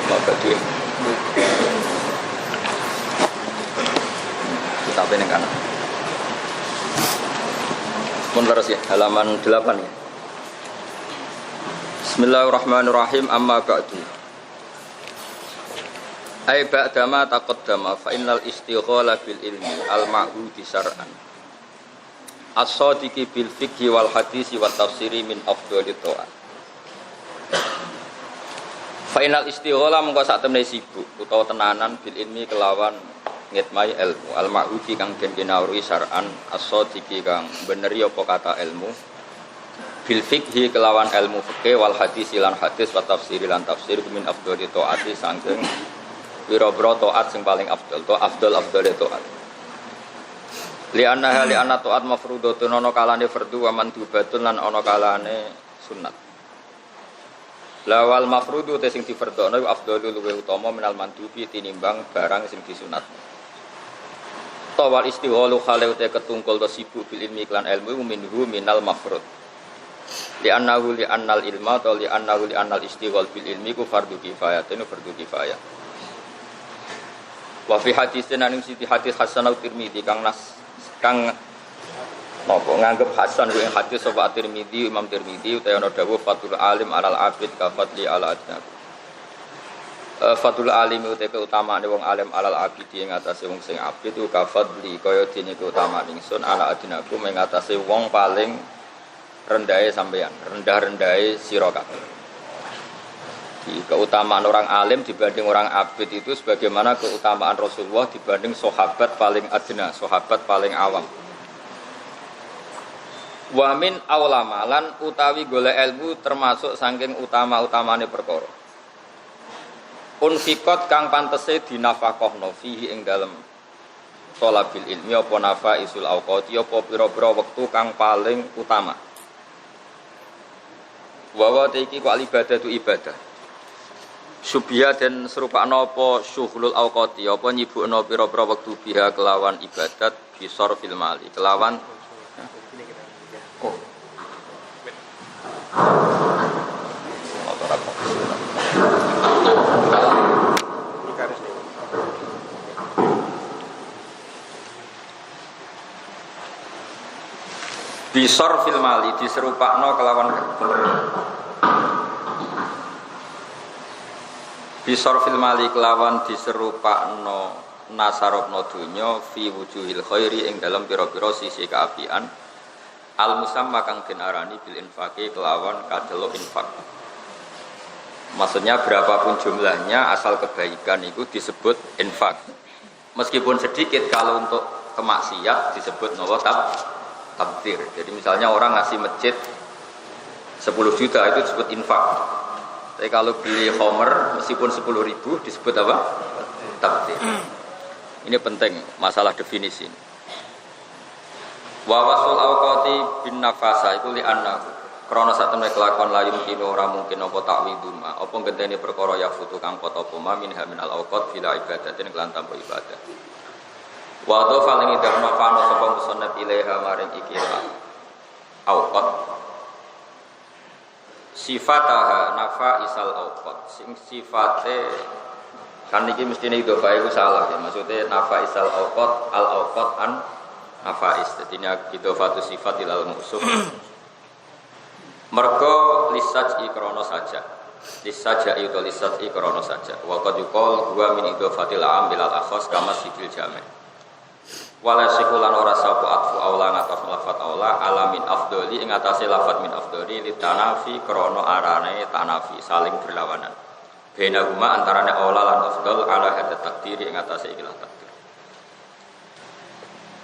Semoga dia kita apa yang kanan. Pun terus ya, halaman 8 ya. Bismillahirrahmanirrahim. Amma ba'du. Ai ba'dama taqaddama fa innal istighala bil ilmi al-ma'hudi syar'an. As-sadiqi bil fiqhi wal hadisi wat tafsiri min afdhalit ta'at. Final istighala mengko sak temne sibuk utawa tenanan bil ilmi kelawan ngitmai ilmu al ma'hudi kang den kinawruhi syar'an as-sadiqi kang beneri apa kata ilmu bil fiqhi kelawan ilmu fikih wal hadis lan hadis wa tafsir lan tafsir min afdhali taati saking pira-pira taat sing paling afdal to afdal taat li anna taat mafruḍatun ana kalane fardhu wa mandhubatun lan ana kalane sunat. Lawal mafrudu te sing difardhono afdhalul luwih utama minal mandubi tinimbang barang sing disunat. Tawal istighalu khale te ketungkul to sibuk bil ilmi lan ilmu minhu minal mafrud. Li annal ilma atau li annal istighal bil ilmi ku fardhu kifayah tene fardhu kifayah. Wa fi hadisin aning siti hadis Hasan Tirmidzi kang napa nganggep hasan kuwi hadis sapa Tirmidzi Imam Tirmidzi utawa ana dawuh fatul alim alal abid ka fadli ala adnab. Fatul alim uta keutamaane wong alim alal abid ing atase wong sing abid ku ka fadli kaya dene keutamaan ingsun ala adnaku ing atase wong paling rendahe sampeyan, rendah-rendahe sira kabeh. Di keutamaan orang alim dibanding orang abid itu sebagaimana keutamaan Rasulullah dibanding sahabat paling adna, sahabat paling awam. Wa min aulamalan utawi golek ilmu termasuk saking utama-utamane perkara. Unfikot kang pantese dinafaqahno fihi ing dalem thalabil ilmi apa nafaisul awqati apa pira-pira wektu kang paling utama. Wa iki kok ibadah tu ibadah. Subya dan serupakno apa syughlul awqati apa nyibukno pira-pira wektu biha kelawan ibadat bisor fil mali kelawan bisor fil mali diserupakno kelawan bisor fil mali kelawan diserupakno nasarobno dunya fi wujuhil khairi ing dalam pira-pira sisi kaapian al musamma kang den arani bil infaqi kelawan kadelo infak. Maksudnya berapapun jumlahnya asal kebaikan itu disebut infak. Meskipun sedikit kalau untuk kemaksiat disebut tabdzir. Jadi misalnya orang ngasih masjid 10 juta itu disebut infak. Tapi kalau beli homer meskipun 10.000 disebut apa? Tabdzir. Ini penting masalah definisi. Wa wasul awqati bin nafasa iku li anna krana sak temne kelakon layu kino ora mungkin apa takwiduma apa gentene perkara ya futu kang pot apa min al awqat fil ibadatin kelan tanpa ibadah. Wa do faling idafna fano sapa musannaf ilaiha maring ikira awqat sifataha nafa isal awqat sing sifate kan iki mestine idhofah iku salah ya maksudnya nafa isal awqat al awqat an nafais, jadi ini idhofatu sifat ilal musuh. Mergo lisaj ikrono saja, lisaja itu lisaj ikrono saja. Waqad yuqal huwa min idhofatil am bilal akhos kama sidil jami'. Wala sikulan ora sapu atfu aula ngatas lafat aula alamin afdoli ing atase lafat min afdoli litanafi krono arane tanafi saling berlawanan. Bainahuma antarane aula lan afdol ala hadat takdiri ing atase ikilah takdir.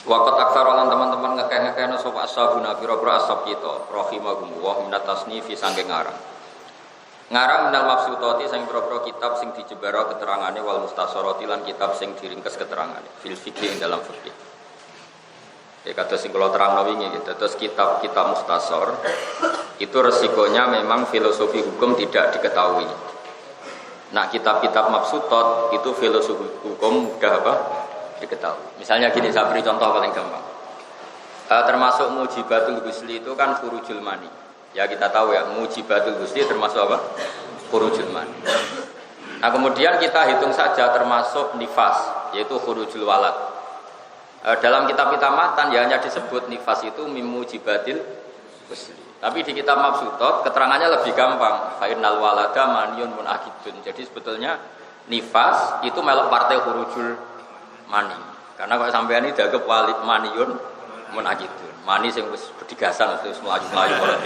Waqat aksar lan teman-teman ngekeh-ngekehna sapa ashabuna pira-pira ashab kita rahimahumullah minat tasnifi saking ngarang minal mabsutati sing pira-pira kitab sing dijebara keterangane wal mustasarati lan kitab sing diringkes keterangane fil fikih ing dalam fikih. Ya kata sing kula terangno wingi gitu. Terus kitab-kitab mustasar itu resikonya memang filosofi hukum tidak diketahui. Nah, kitab-kitab mabsutot itu filosofi hukum mudah apa? Diketahui. Misalnya gini, saya beri contoh paling gampang. Termasuk mujibatul ghusli itu kan khurujul mani. Ya kita tahu ya, mujibatul ghusli termasuk apa? Khurujul mani. Nah kemudian kita hitung saja termasuk nifas, yaitu khurujul walad. Dalam kitab matan ya hanya disebut nifas itu mimujibatil husli. Tapi di kitab Mabsutot keterangannya lebih gampang. Fa'innal walada maniyun munakidun. Jadi sebetulnya nifas itu melok partai khurujul mani. Karena kalau sampean ini dianggap walid maniyun munakidun. Mani sing wis bedigasan terus melayu-melayu ora.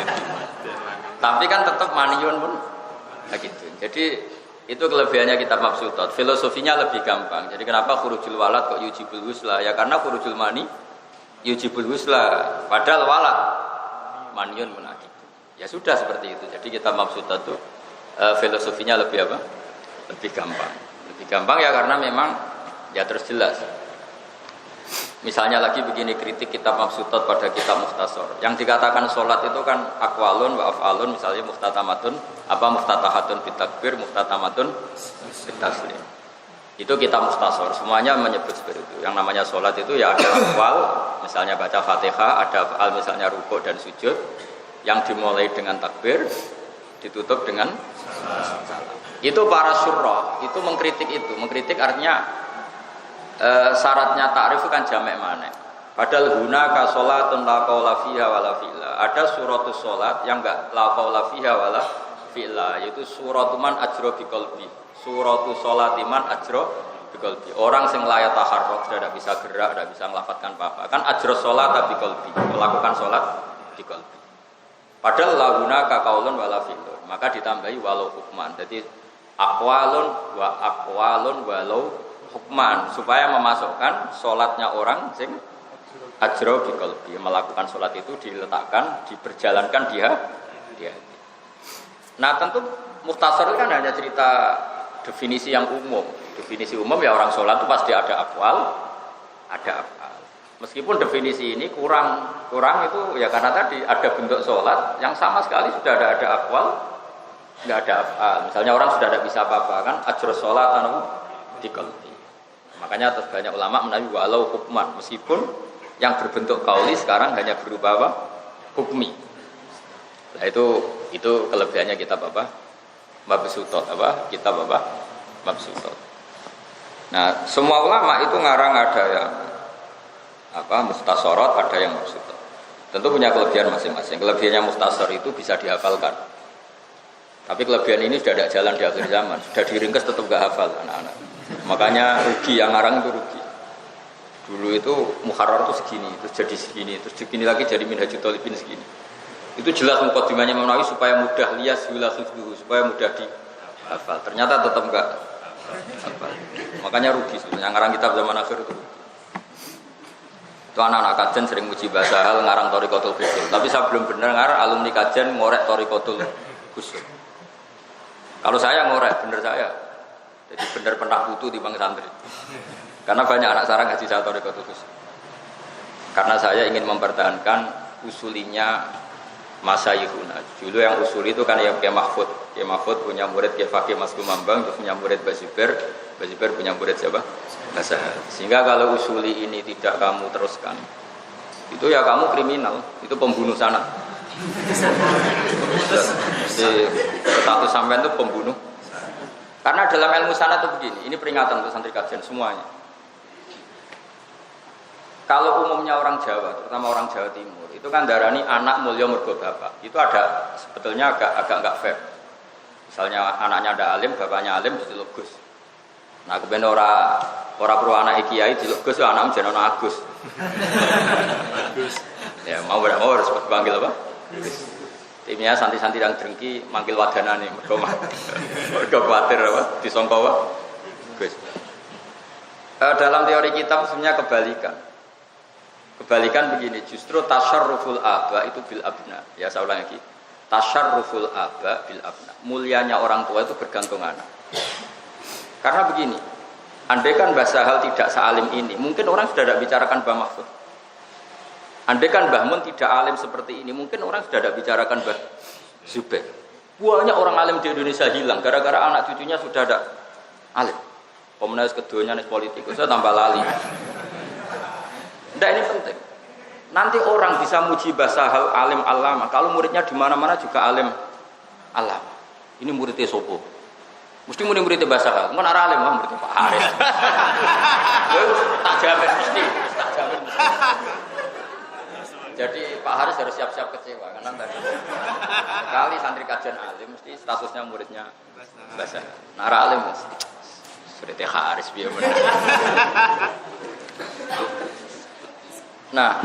Tapi kan tetap maniyun munakidun. Jadi itu kelebihannya kitab Mabsutot. Filosofinya lebih gampang. Jadi kenapa khurujul walad kok yujibul husla? Ya karena khurujul mani yujibul husla. Padahal walad maniyun munakid. Ya sudah seperti itu. Jadi kitab Mabsutot itu filosofinya lebih apa? Lebih gampang. Lebih gampang ya karena memang ya terus jelas. Misalnya lagi begini kritik kitab Mabsutot pada kitab Mukhtasar. Yang dikatakan sholat itu kan akwalun wa af'alun, misalnya muftatamatun, muftatahatun bitakbir, muftatamatun bitaslim. Itu kitab Mukhtasar. Semuanya menyebut seperti itu. Yang namanya sholat itu ya ada akwal, misalnya baca Fatihah, ada af'al misalnya rukuk dan sujud, yang dimulai dengan takbir, ditutup dengan salam. Itu para syurrah, itu mengkritik itu. Mengkritik artinya syaratnya ta'rif kan jamek mana. Padahal hunaka sholatun la qaula fiha wala fi'la. Ada suratus sholat yang enggak la qaula fiha wala fi'la, yaitu suratuman ajra biqalbi. Suratus sholatiman ajra biqalbi. Orang sing la yataharrak, tidak bisa gerak, tidak bisa melafadzkan apa-apa. Kan ajra sholat biqalbi, melakukan sholat biqalbi. Padahal la hunaka qaulun wala fi'lun. Maka ditambahi walau hukman. Jadi aqwalun wa aqwalun walau hukman, supaya memasukkan sholatnya orang sing ajro biqalbi, melakukan sholat itu diletakkan, diperjalankan dia. Nah tentu Mukhtasar kan hanya cerita definisi yang umum. Definisi umum ya orang sholat itu pasti ada akwal, ada af'al. Meskipun definisi ini kurang itu ya karena tadi ada bentuk sholat yang sama sekali sudah ada akwal, nggak ada af'al. Misalnya orang sudah tidak bisa apa-apa kan ajro sholat biqalbi. Makanya atas banyak ulama menawi walau hukman, meskipun yang berbentuk kauli sekarang hanya berupa apa? Hukmi. Nah itu kelebihannya kitab apa? Mabsutot apa? Kitab apa? Mabsutot. Nah, semua ulama itu ngarang ada yang mukhtasharat, ada yang mabsutot. Tentu punya kelebihan masing-masing. Kelebihannya mukhtasar itu bisa dihafalkan. Tapi kelebihan ini sudah ada jalan di akhir zaman, sudah diringkas tetap gak hafal anak-anak. Makanya rugi, yang ngarang itu rugi. Dulu itu muharrar itu segini, terus jadi segini, terus segini lagi jadi minhajul talibin segini. Itu jelas mukadimahnya Imam Nawawi supaya mudah lias wila khifduhu, supaya mudah dihafal. Ternyata tetap enggak hafal. Makanya rugi sebetulnya. Yang ngarang kitab zaman akhir itu rugi. Itu anak-anak kajian sering muji bahasa hal ngarang Thariqatul Usul. Tapi saya belum benar ngarang alumni kajian ngorek Thariqatul Usul. Kalau saya ngorek bener saya. Jadi benar pernah putu di bang santri. Karena banyak anak sarang ngaji saya Thariqatul Usul. Karena saya ingin mempertahankan usulinya Masyayihuna. Dulu yang usul itu kan ya Kiai Mahfud. Kiai Mahfud punya murid Kiai Fakih Mas Kumambang, terus punya murid Baziber punya murid siapa? Basah. Sehingga kalau usuli ini tidak kamu teruskan, itu ya kamu kriminal, itu pembunuh sanad. Status sampean itu pembunuh. Karena dalam ilmu sanad itu begini, ini peringatan untuk santri kajian semuanya. Kalau umumnya orang Jawa, terutama orang Jawa Timur, itu kan darani anak mulya mergo bapak. Itu ada sebetulnya agak enggak fair. Misalnya anaknya ada alim, bapaknya alim diceluk Gus. Nah, kemudian ora perlu anak kiai diceluk Gus, anakmu jeneng Agus. Ya, mau harus panggil apa? Timnya santi-santi yang drengki manggil wadanane mergo kuwatir apa disangka apa? Gus. Dalam teori kitab sebenarnya kebalikan begini, justru tasyarruful aba itu bil abna. Ya saya ulang lagi. Tasyarruful aba bil abna. Mulianya orang tua itu bergantung anak. Karena begini, andai kan Mbah Sahal tidak sealim ini, mungkin orang sudah tidak bicarakan Mbah Mahfud. Andai kan Mbah Mun tidak alim seperti ini, mungkin orang sudah tidak bicarakan Mbah Zubair. Banyak orang alim di Indonesia hilang gara-gara anak cucunya sudah ada alim. Komunis keduanya nih politikus, saya tambah lali. Nah ini penting. Nanti orang bisa muji bahasa hal alim alama. Kalau muridnya di mana-mana juga alim alama. Ini muridnya sopo. Mesti muni murid bahasa kan. Mun ora alim murid Pak Haris. Tak jamin mesti, tak jamin mesti. Jadi Pak Haris harus siap-siap kecewa karena tadi kali santri kajian alim mesti statusnya muridnya bahasa. Nah ora alim mesti. Murid Haris piye bener. Nah,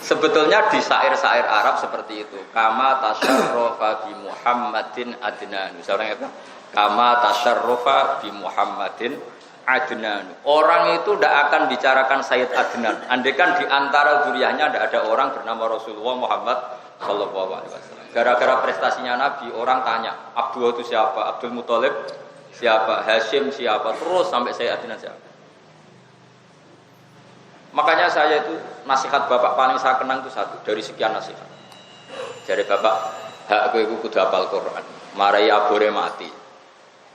sebetulnya di syair-syair Arab seperti itu. Kama tasyarrafa bi Muhammadin adnan. Misalnya apa? Kama tasyarrafa bi Muhammadin adnan. Orang itu tidak akan bicarakan Sayyid Adnan. Andaikan di antara zuriyahnya tidak ada orang bernama Rasulullah Muhammad sallallahu alaihi wasallam. Gara-gara prestasinya Nabi, orang tanya, Abdullah itu siapa? Abdul Muthalib siapa? Hashim siapa? Terus sampai Sayyid Adnan siapa? Makanya saya itu nasihat bapak paling saya kenang itu satu dari sekian nasihat. Jadi bapak hak gue kudu hafal Quran. Marai abore mati.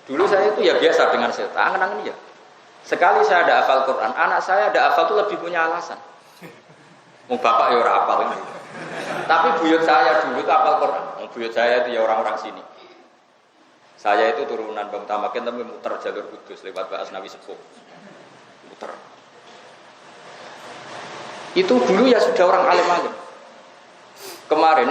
Dulu saya itu ya biasa dengan saya. Angen-angen ya. Sekali saya ada hafal Quran, anak saya ada hafal itu lebih punya alasan. Mau bapak ya ora hafal ini. Tapi buyut saya dulu itu hafal Quran. Mau buyut saya itu ya orang-orang sini. Saya itu turunan Bang Tamakin tapi muter jalur Kudus lewat Pak Asnawi Sepuh. Muter. Itu dulu ya sudah orang alim-alim. Kemarin,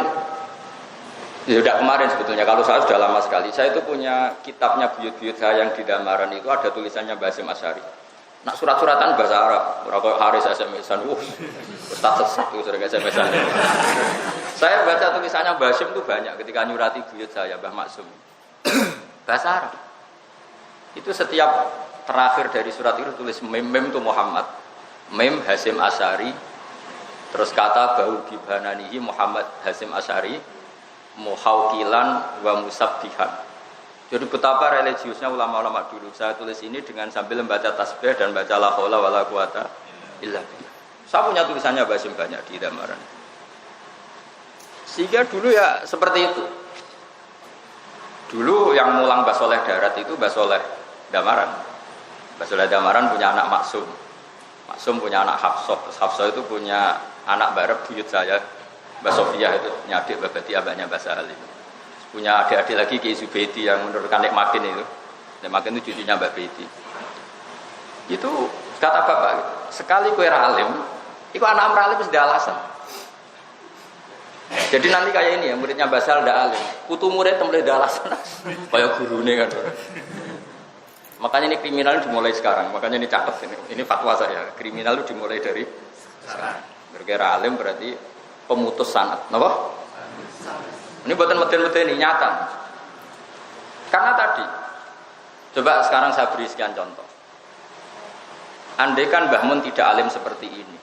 ya sudah kemarin sebetulnya, kalau saya sudah lama sekali. Saya itu punya kitabnya buyut-buyut saya yang di Damaran itu ada tulisannya Basim Asy'ari. Nak surat-suratan bahasa Arab, orang Haris SMS-an, Ustaz sesat itu sering SMS-an. Saya baca tulisannya Basim itu banyak ketika nyurati buyut saya, Mbah Maksum. Bahasa Arab. Itu setiap terakhir dari surat itu tulis mem itu Muhammad, mem Hasim Asy'ari. Terus kata bau gibananihi Muhammad Hasim Asy'ari muhawkilan wa musabbihan. Jadi betapa religiusnya ulama-ulama dulu. Saya tulis ini dengan sambil membaca tasbih dan baca la haula wala quwata illa billah. Saya punya tulisannya Basim banyak di Damaran. Sehingga dulu ya seperti itu. Dulu yang mulang Mbah Soleh Darat itu Mbah Soleh Damaran. Mbah Soleh Damaran punya anak Maksum. Maksum punya anak Hafsah. Hafsah itu punya anak barep buyut saya, Mbak Sofia itu nyadik Mbak Bati, abahnya Mbak Salim. Punya adik-adik lagi Ki Zubaidi yang menurutkan Nek Makin itu. Nek Makin itu cucunya Mbak Bati. Itu kata bapak, sekali kue alim, itu anak alim sudah alasan. Jadi nanti kayak ini ya, muridnya Basal tidak alim, putu murid mulai ada alasan, kayak guru ini kan. Makanya ini kriminal dimulai sekarang, makanya ini catat ini fatwa saya, kriminal itu dimulai dari sekarang. Berkira alim berarti pemutus sanad, kenapa? Ini buatan model-model ini nyata. Karena tadi, coba sekarang saya beri sekian contoh. Andai kan Mbah Mun tidak alim seperti ini,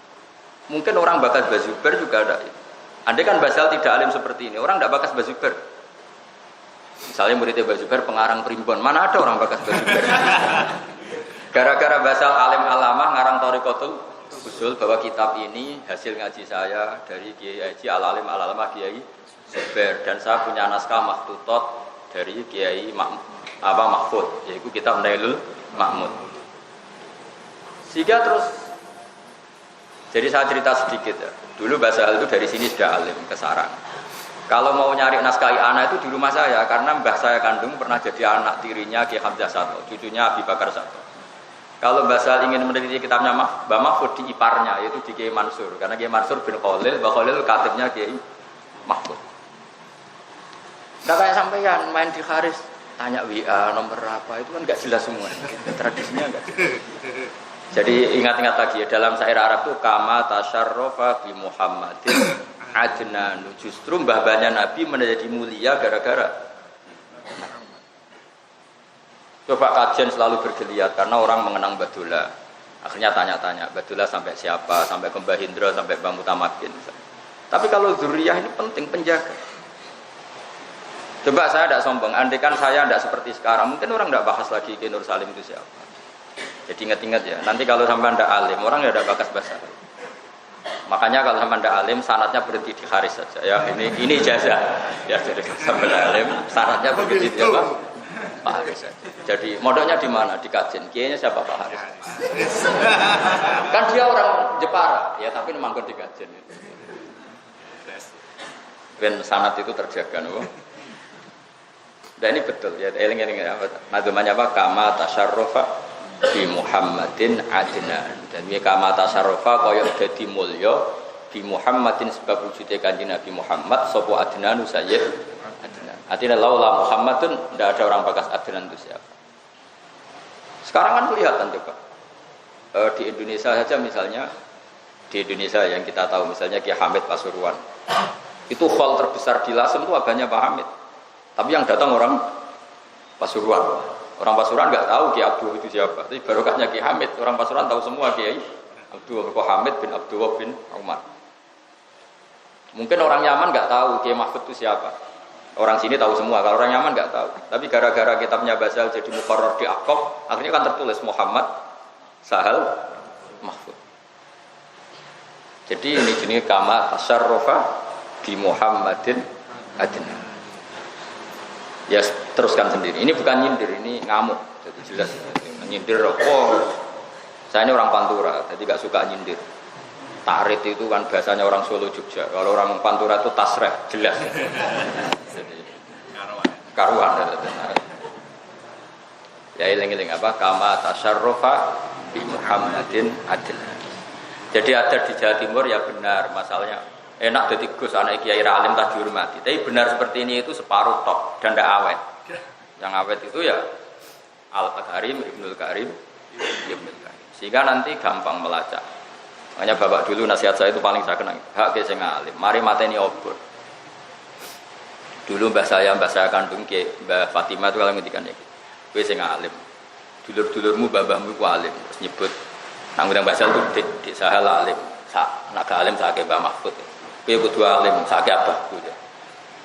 mungkin orang bakas Mbah Zubair juga ada. Andai kan Basal tidak alim seperti ini, orang tidak bakas Mbah Zubair. Misalnya muridnya Mbah Zubair pengarang primbon, mana ada orang bakas Mbah Zubair? Gara-gara Basal alim alamah ngarang Thariqatul Usul bahwa kitab ini hasil ngaji saya dari Kiai Haji Al-Alim Al-Alamah Kiai Zubair dan saya punya naskah makhtutot dari Kiai Mahfud, yaitu kitab Nailul Mahmud. Sehingga terus, jadi saya cerita sedikit ya. Dulu Basal itu dari sini sudah alim ke sarang. Kalau mau nyari naskah anak itu di rumah saya karena mbah saya kandung pernah jadi anak tirinya Kiai Hamzah Sato, cucunya Abi Bakar Sato. Kalau Basal ingin meneliti kitabnya Mbah Mahfud di iparnya, yaitu di Kiai Mansur. Karena Kiai Mansur bin Khalil, Mbah Khalil katibnya Kiai Mahfud. Kakak sampaikan main di Haris, tanya WA nomor apa, itu kan nggak jelas semua. Tradisinya nggak jelas. Jadi ingat-ingat lagi ya, dalam syair Arab itu kama tasyarrafa bi Muhammadin adnan. Justru mbah-mbahnya Nabi menjadi mulia gara-gara. Coba kajian selalu bergeliat karena orang mengenang Badullah. Akhirnya tanya-tanya, Badullah sampai siapa? Sampai ke Mbah Hindra, sampai Mbah Mutamakin. Tapi kalau zuriyah ini penting, penjaga. Coba saya tidak sombong, andaikan saya tidak seperti sekarang, mungkin orang tidak bahas lagi Ki Nur Salim itu siapa. Jadi ingat-ingat ya, nanti kalau sampai tidak alim, orang tidak bakas bahasa. Makanya kalau sampai tidak alim, sanatnya berhenti di Haris saja. Ya ini ijazah. Ya jadi sampai alim, sanatnya berhenti di apa? Pak Haris. Jadi modalnya di mana? Di kajian. Kiainya siapa Pak Haris? Kan dia orang Jepara, ya tapi manggon di kajian. Ben sanad itu terjaga, no? Dan ini betul ya, eling-eling apa? Nadumanya apa? Kama tasyarrufa bi Muhammadin adnan. Dan ini kama tasyarrufa kaya dadi mulya bi Muhammadin sebab wujude Kanjeng Nabi Muhammad sapa adnanu sayyid adnan. Artinya laula Muhammadun tidak ada orang bakas adnan itu siapa. Sekarang kan kelihatan coba. Di Indonesia saja misalnya, di Indonesia yang kita tahu misalnya Ki Hamid Pasuruan. Itu hall terbesar di Lasem itu agaknya Pak Hamid. Tapi yang datang orang Pasuruan. Orang Pasuruan nggak tahu Ki Abdul itu siapa. Tapi barokahnya Ki Hamid, orang Pasuruan tahu semua Kiai Abdul Hamid bin Abdul bin Umar. Mungkin orang Yaman nggak tahu Kiai Mahfud itu siapa. Orang sini tahu semua. Kalau orang Yaman nggak tahu. Tapi gara-gara kitabnya Basal jadi muqarrar di Aqab, akhirnya kan tertulis Muhammad Sahal Mahfud. Jadi ini jenis kama tasyarrufa bi Muhammadin adnan. Ya teruskan sendiri. Ini bukan nyindir, ini ngamuk. Jadi jelas nyindir. Oh, saya ini orang Pantura, jadi gak suka nyindir. Tarit itu kan bahasanya orang Solo Jogja. Kalau orang Pantura itu tasreh, jelas. Jadi, karuan. Ya iling-iling apa? Kama tasyarrufa bi Muhammadin adnan. Jadi ada di Jawa Timur ya benar masalahnya. Enak jadi Gus anak Kiai Alim tak dihormati. Tapi benar seperti ini itu separuh tok dan tidak awet. Yang awet itu ya Al-Karim, Ibnul Karim, Ibnul Karim. Sehingga nanti gampang melacak. Makanya bapak dulu nasihat saya itu paling saya kenang. Hak ke sing alim. Mari mateni obor. Dulu mbah saya kandung ke Mbah Fatimah itu kalau ngendikan iki. Kowe sing alim. Dulur-dulurmu babahmu ku alim. Terus nyebut nang undang bahasa itu di Sahal alim. Nak alim sak Mbah Mahfud. Kowe kudu alim sak abahku.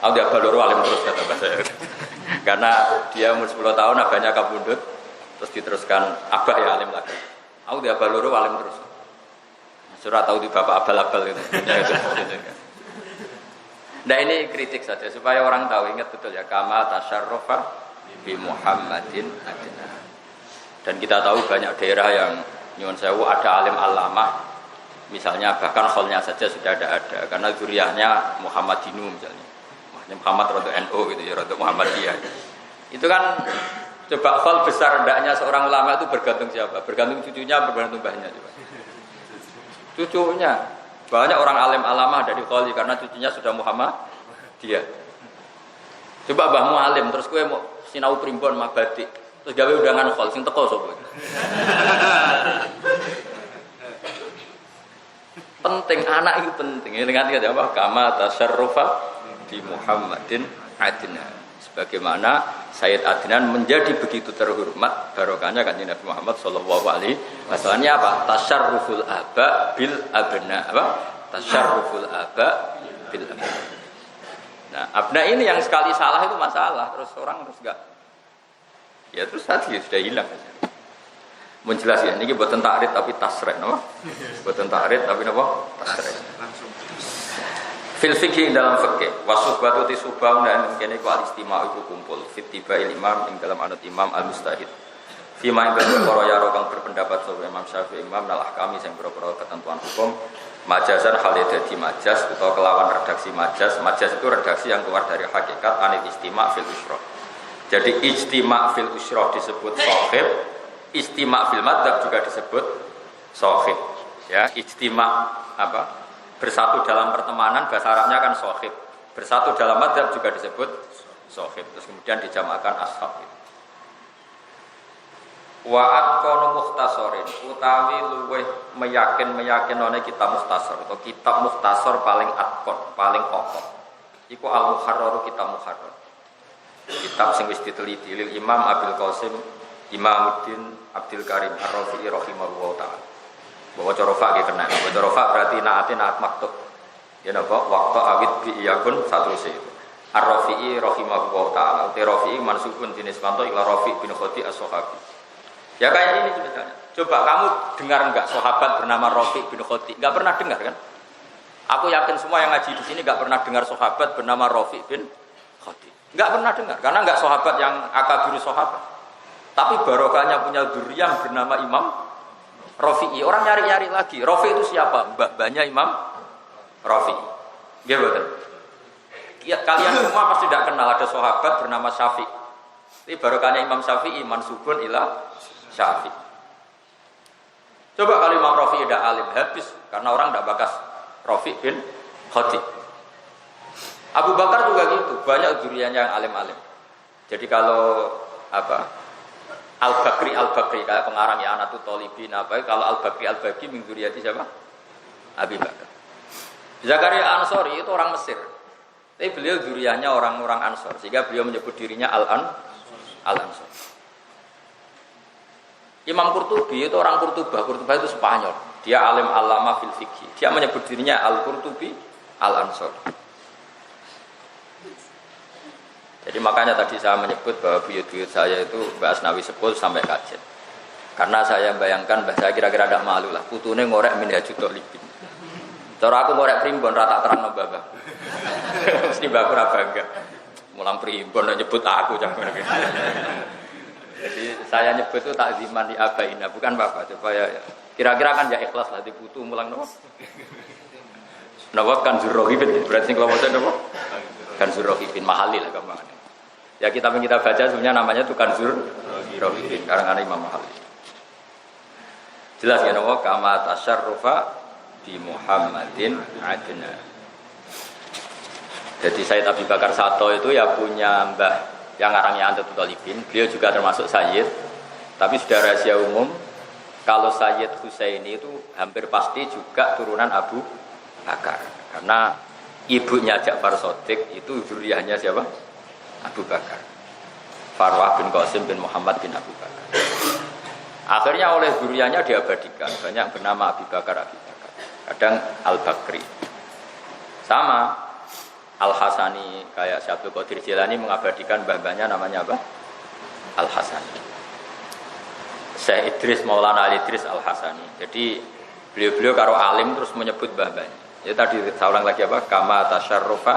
Aku dia baloro alim terus kata bahasa saya. Karena dia umur 10 tahun abahnya kabundut terus diteruskan abah ya alim lagi. Aku dia baloro alim terus. Surah tahu di bapak abal-abal itu. Nah ini kritik saja supaya orang tahu ingat betul ya kama tasyarrufa bi Muhammadin adnan. Dan kita tahu banyak daerah yang nyuwun sewu ada alim alamah. Misalnya bahkan kholnya saja sudah ada karena zuriyahnya Muhammadinu misalnya Muhammad Rodo NU gitu ya Rodo Muhammadiyah itu kan coba khol besar hendaknya seorang ulama itu bergantung siapa? Bergantung cucunya, bergantung mbahnya coba. Cucunya banyak orang alim alamah dari kholi karena cucunya sudah Muhammadiyah. Coba mbahmu alim terus kowe mau sinau primbon mabadi terus gawe undangan khol sing teko sapa? Penting anak itu penting. Ini ingat apa? Kama tasyarrufa di Muhammadin adnan. Sebagaimana Sayyid Adnan menjadi begitu terhormat barokahnya Kanjeng Nabi Muhammad sallallahu alaihi wasallam. Apa? Tasyarruful aba bil abna. Apa? Tasyarruful aba bil abna. Nah, abna ini yang sekali salah itu masalah. Terus orang terus enggak. Ya terus tadi sudah hilang. Menjelas ya, ini buatan takrid tapi tasreh, no? Buatan takrid tapi apa? Tasreh. Fil fikih dalam fikih, wasubatu tisubah dan mungkin itu al-istima'u itu kumpul. Fitiba imam yang dalam anut imam al-mustahid. Fima yang berkoro ya rokang berpendapat sobre Imam Syafi'i imam nalah kami yang berkoro ketentuan hukum. Majasan halidha di majas atau kelawan redaksi majas. Majas itu redaksi yang keluar dari hakikat anil istima' fil usroh. Jadi ijtima' fil usroh disebut sohib. Istima' fil madzhab juga disebut sohib. Ya, ijtima' apa? Bersatu dalam pertemanan bahasa Arabnya kan sohib. Bersatu dalam madzhab juga disebut sohib. Terus kemudian dijamakan ashab. Wa'at kono mukhtasorin utawi luweh meyakin oleh kitab mukhtasor atau kitab mukhtasor paling atkon, paling kokoh. Iku al-muharrar kitab muharrar. Kitab sing wis diteliti lil Imam Abdul Qasim Imamuddin Abdul Karim Ar-Rafi'i rahimahullah ta'ala. Bahwa corofa nggih kena. Bahwa corofa berarti naat maktub. Ya napa? Waqta awid bi iyakun satruse. Ar-Rafi'i rahimahullah ta'ala. Uti Rafi'i mansubun jenis panto ila Rafi' bin Khadi as-Sahabi. Ya kayak ini misalnya. Coba kamu dengar enggak sahabat bernama Rafi' bin Khadi? Enggak pernah dengar kan? Aku yakin semua yang ngaji di sini enggak pernah dengar sahabat bernama Rafi' bin Khadi. Enggak pernah dengar karena enggak sahabat yang akabiru sahabat. Tapi barokahnya punya dzurriyyah bernama Imam Rafi'i. Orang nyari-nyari lagi. Rafi' itu siapa? Mbahnya Imam Rafi'i. Nggih mboten? Ya, kalian semua pasti tidak kenal ada sahabat bernama Syafi'. Ini barokahnya Imam Syafi'i mansubun ila Syafi'i. Coba kalau Imam Rafi'i tidak alim habis karena orang tidak bakas Rafi' bin Khadij. Abu Bakar juga gitu, banyak dzurriyyahnya yang alim-alim. Jadi kalau Al-Bakri kayak pengarang ya Anatu Thalibin kalau Al-Bakri min dzurriyyati siapa? Abi Bakar. Zakaria Ansori itu orang Mesir. Tapi beliau dzurriyyahnya orang-orang Ansor sehingga beliau menyebut dirinya Al-Ansor. Imam Qurtubi itu orang Qurtubah itu Spanyol. Dia alim alama fil fikih. Dia menyebut dirinya Al-Qurtubi Al-Ansor. Jadi makanya tadi saya menyebut bahwa buyut-buyut saya itu Mbak Asnawi Sepul sampai kajet. Karena saya bayangkan bahasa kira-kira tidak malu lah. Putune ngorek Minhajul Thalibin. Cara aku ngorek primbon rata terang nambah bang. Mesti mbak aku bangga. Mulang primbon nyebut aku jangan. Jadi saya nyebut itu takziman di abaina bukan bapak supaya kira-kira kan ya ikhlas lah dibutuh mulang nopo. Nopo kan Zurrohibin berarti kalau mau nopo kan Zurrohibin mahali lah gampang. Ya kita baca sebenarnya namanya itu kan Zurrohibin karangan Imam Mahali. Jelas ya nopo kama tasyarrufa di Muhammadin adna. Jadi Sayyid Abi Bakar Sato itu ya punya mbah yang ngarangnya Antatul Talibin, beliau juga termasuk Sayyid, tapi sudah rahasia umum kalau Sayyid Husaini itu hampir pasti juga turunan Abu Bakar karena ibunya Ja'far Shadiq itu dzurriyyahnya siapa? Abu Bakar, Farwah bin Qasim bin Muhammad bin Abu Bakar. Akhirnya oleh dzurriyyahnya diabadikan, banyak bernama Abi Bakar, kadang Al-Bakri sama Al-Hasani kayak Syabdul Qadir Jilani mengabadikan mbah-mbahnya namanya apa? Al-Hasani. Syekh Idris Maulana Ali Idris Al-Hasani. Jadi beliau-beliau karo alim terus menyebut mbah-mbahnya. Ya tadi saya ulang lagi apa? Kama tasyarrufa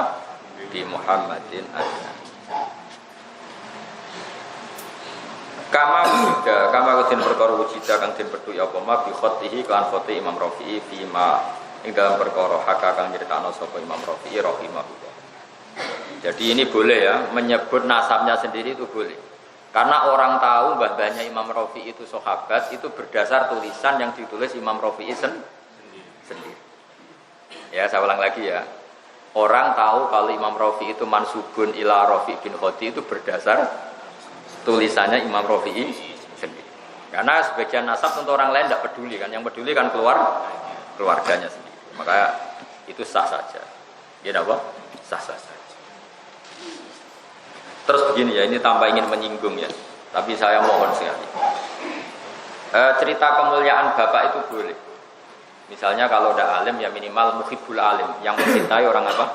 bi Muhammadin adna. Kama kutin perkara wujida kang den petu apa ma bi khotihi kan khoti Imam Rafi'i fi ma ing dalam perkara hak kang nyritakno sapa Imam Rafi'i rahimahullah. Jadi ini boleh ya, menyebut nasabnya sendiri itu boleh. Karena orang tahu mbah-mbahnya Imam Rafi'i itu sahabat itu berdasar tulisan yang ditulis Imam Rafi'i sendiri. Ya, saya ulang lagi ya. Orang tahu kalau Imam Rafi'i itu mansubun ila Rafi' bin Khadij itu berdasar tulisannya Imam Rafi'i sendiri. Karena sebagian nasab untuk orang lain tidak peduli kan, yang peduli kan keluarganya sendiri. Maka itu sah saja. Ya apa? Sah saja. Terus begini ya, ini tanpa ingin menyinggung ya, tapi saya mohon sekali. Cerita kemuliaan bapak itu boleh. Misalnya kalau udah alim ya minimal muhibbul alim, yang mencintai orang apa?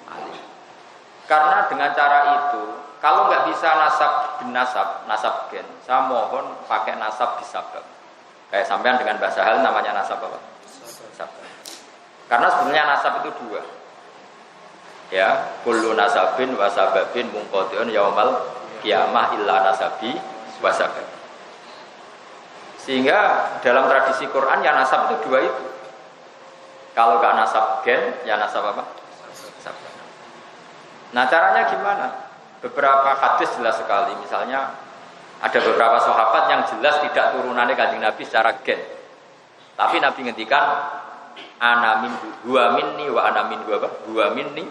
Alim. Karena dengan cara itu, kalau nggak bisa nasab gen, saya mohon pakai nasab bisabab. Kayak sampean dengan bahasa hal namanya nasab apa? Sabab. Karena sebenarnya nasab itu dua. Ya, kullu nasabin wa sababin munqati'un yaumal qiyamah illa nasabi wa sabab. Sehingga dalam tradisi Quran ya nasab itu dua itu. Kalau enggak nasab gen, ya nasab apa? Sabab. Nah, caranya gimana? Beberapa hadis jelas sekali. Misalnya ada beberapa sahabat yang jelas tidak turunannya Kanjeng Nabi secara gen. Tapi Nabi ngendikan ana minhu huwa minni wa ana minhu apa? Huwa minni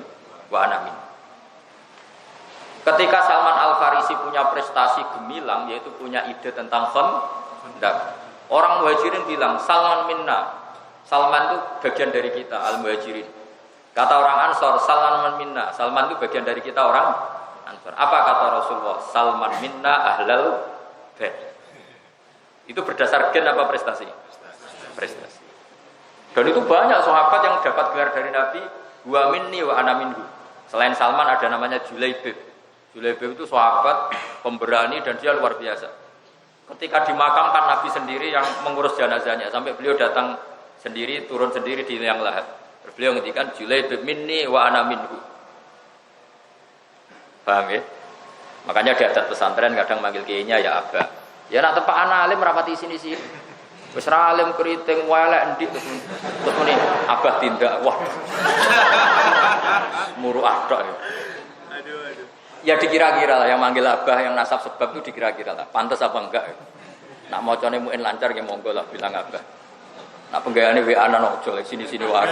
wa anamin. Ketika Salman Al-Farisi punya prestasi gemilang yaitu punya ide tentang khandaq, orang Muhajirin bilang Salman minna. Salman itu bagian dari kita Al-Muhajirin. Kata orang Ansor Salman minna. Salman itu bagian dari kita orang Ansor. Apa kata Rasulullah? Salman minna ahlal bait. Itu berdasar gen apa prestasi? Prestasi. Dan itu banyak sahabat yang dapat gelar dari Nabi wa minni wa ana minhu. Selain Salman ada namanya Julaibib. Julaibib itu sahabat pemberani dan dia luar biasa. Ketika dimakamkan Nabi sendiri yang mengurus jenazahnya sampai beliau datang sendiri, turun sendiri di liang lahat. Beliau ngendikan Julaibib minni wa ana minhu. Paham ya? Makanya di adat pesantren kadang manggil kiainya ya Abah. Ya nak tempat anak alim rapati sini-sini. Wis ra alim keriting welek ndik terus muni Abah tindak. Wah. Muruah tok ya. Aduh. Ya dikira-kira lah yang manggil abah yang nasab sebab itu dikira-kira lah. Pantas apa enggak? Nak mocone muin lancar ya monggo lah bilang abah. Nak penggayane WA nang ojo sini-sini wae.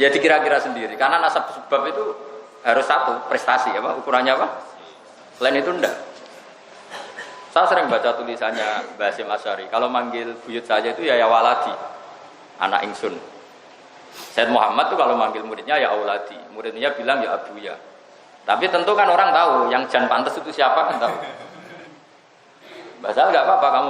Ya dikira-kira sendiri karena nasab sebab itu harus satu prestasi apa ukurannya apa? Selain itu enggak. Saya sering baca tulisannya Basim Asy'ari. Kalau manggil buyut saja itu ya waladi, anak ingsun. Said Muhammad tuh kalau manggil muridnya ya auladi, muridnya bilang ya abuya. Tapi tentu kan orang tahu yang jan pantas itu siapa kan tahu. Bahasa enggak apa-apa kamu.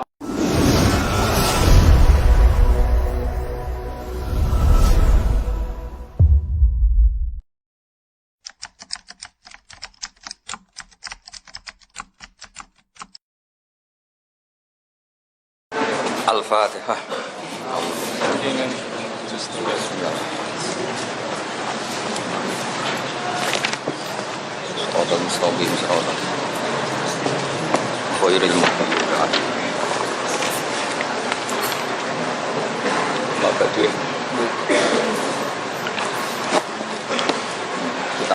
Al-Fatihah. Siratal mustaqim siratal khairil muttaqin. Maka dia